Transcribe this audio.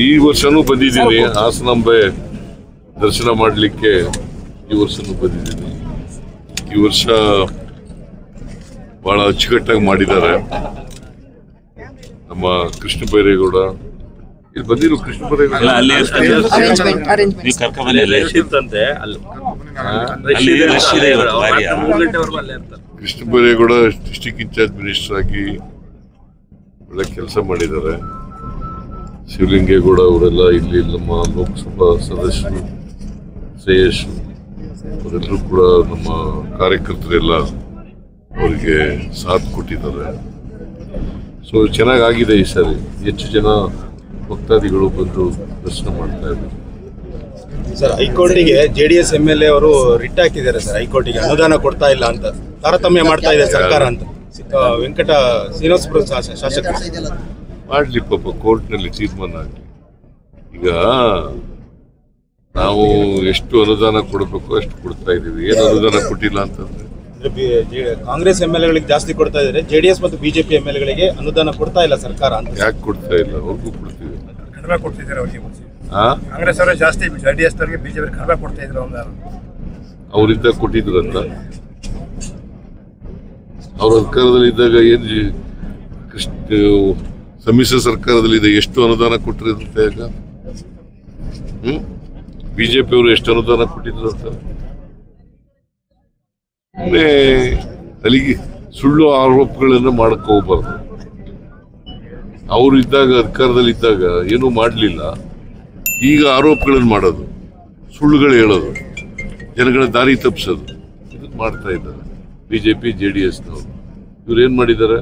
ಈ ವರ್ಷನೂ ಬಂದಿದ್ದೀನಿ. ಹಾಸನಾಂಬೆ ದರ್ಶನ ಮಾಡಲಿಕ್ಕೆ ಈ ವರ್ಷನೂ ಬಂದಿದ್ದೀನಿ. ಈ ವರ್ಷ ಬಹಳ ಅಚ್ಚುಕಟ್ಟಾಗಿ ಮಾಡಿದ್ದಾರೆ. ನಮ್ಮ ಕೃಷ್ಣ ಬೈರೇಗೌಡ ಇಲ್ಲಿ ಬಂದಿರು. Krishna Byregowda Krishna Byregowda district in charge minister ಆಗಿ ಒಳ್ಳೆ ಕೆಲಸ ಮಾಡಿದ್ದಾರೆ. ಶಿವಲಿಂಗೇಗೌಡ ಅವರೆಲ್ಲ ಇಲ್ಲಿ ನಮ್ಮ ಲೋಕಸಭಾ ಸದಸ್ಯರು, ಶ್ರೇಯಸ್ ಅವರೆಲ್ಲರೂ ಕೂಡ ನಮ್ಮ ಕಾರ್ಯಕರ್ತರೆಲ್ಲ ಅವರಿಗೆ ಸಾಥ್ ಕೊಟ್ಟಿದ್ದಾರೆ. ಸೊ ಚೆನ್ನಾಗಾಗಿದೆ. ಈ ಸಾರಿ ಹೆಚ್ಚು ಜನ ಭಕ್ತಾದಿಗಳು ಬಂದು ದರ್ಶನ ಮಾಡ್ತಾ ಇದ್ದಾರೆ. ಸರ್, ಹೈಕೋರ್ಟಿಗೆ JDS MLA ಅವರು ರಿಟ್ ಹಾಕಿದ್ದಾರೆ ಸರ್. ಹೈಕೋರ್ಟಿಗೆ ಅನುದಾನ ಕೊಡ್ತಾ ಇಲ್ಲ ಅಂತ ತಾರತಮ್ಯ ಮಾಡ್ತಾ ಇದೆ ಸರ್ಕಾರ ಅಂತ ವೆಂಕಟ ಶ್ರೀನಿವಾಸಪುರ ಶಾಸಕರು ಮಾಡ್ಲಿ ಪಾಪ, ಕೋರ್ಟ್ನಲ್ಲಿ ತೀರ್ಮಾನ ಆಗಲಿ. ಈಗ ನಾವು ಎಷ್ಟು ಅನುದಾನ ಕೊಡಬೇಕು ಅಷ್ಟು ಕೊಡ್ತಾ ಇದ್ದೀವಿ. ಏನು ಅನುದಾನ ಕೊಟ್ಟಿಲ್ಲ ಅಂತಂದ್ರೆ ಕಾಂಗ್ರೆಸ್ MLAಗಳಿಗೆ ಜಾಸ್ತಿ ಕೊಡ್ತಾ ಇದ್ದಾರೆ, JDS ಮತ್ತು BJP MLAಗಳಿಗೆ ಅನುದಾನ ಕೊಡ್ತಾ ಇಲ್ಲ ಸರ್ಕಾರ ಅಂತ. ಯಾಕೆ ಕೊಡ್ತಾ ಇಲ್ಲ? ಅವ್ರಿಗೂ ಕೊಡ್ತೀವಿ. ಕಡಿಮೆ ಕೊಡ್ತಿದ್ದಾರೆ ಅವರಿಗೆ. ಕಾಂಗ್ರೆಸ್ ಅವರೇ ಜಾಸ್ತಿ, JDS ಅವರಿಗೆ BJP ಕಡಿಮೆ ಕೊಡ್ತಾ ಇದ್ರು. ಅವರಿಂದ ಕೊಟ್ಟಿದ್ರಂತ ಅವ್ರ ಅಧಿಕಾರದಲ್ಲಿ ಇದ್ದಾಗ ಏನು ಸಮ್ಮಿಶ್ರ ಸರ್ಕಾರದಲ್ಲಿ ಎಷ್ಟು ಅನುದಾನ ಕೊಟ್ಟಿರಂತ? ಈಗ BJP ಅವರು ಎಷ್ಟು ಅನುದಾನ ಕೊಟ್ಟಿದ್ರಂತ? ಅಲ್ಲಿಗೆ ಸುಳ್ಳು ಆರೋಪಗಳನ್ನು ಮಾಡಕ್ ಹೋಗ್ಬಾರ್ದು. ಅವರು ಇದ್ದಾಗ, ಅಧಿಕಾರದಲ್ಲಿ ಇದ್ದಾಗ ಏನೂ ಮಾಡಲಿಲ್ಲ. ಈಗ ಆರೋಪಗಳನ್ನು ಮಾಡೋದು, ಸುಳ್ಳುಗಳು ಹೇಳೋದು, ಜನಗಳ ದಾರಿ ತಪ್ಪಿಸೋದು, ಇದು ಮಾಡ್ತಾ ಇದ್ದಾರೆ BJP JDSನವರು. ಇವ್ರು ಏನ್ ಮಾಡಿದ್ದಾರೆ?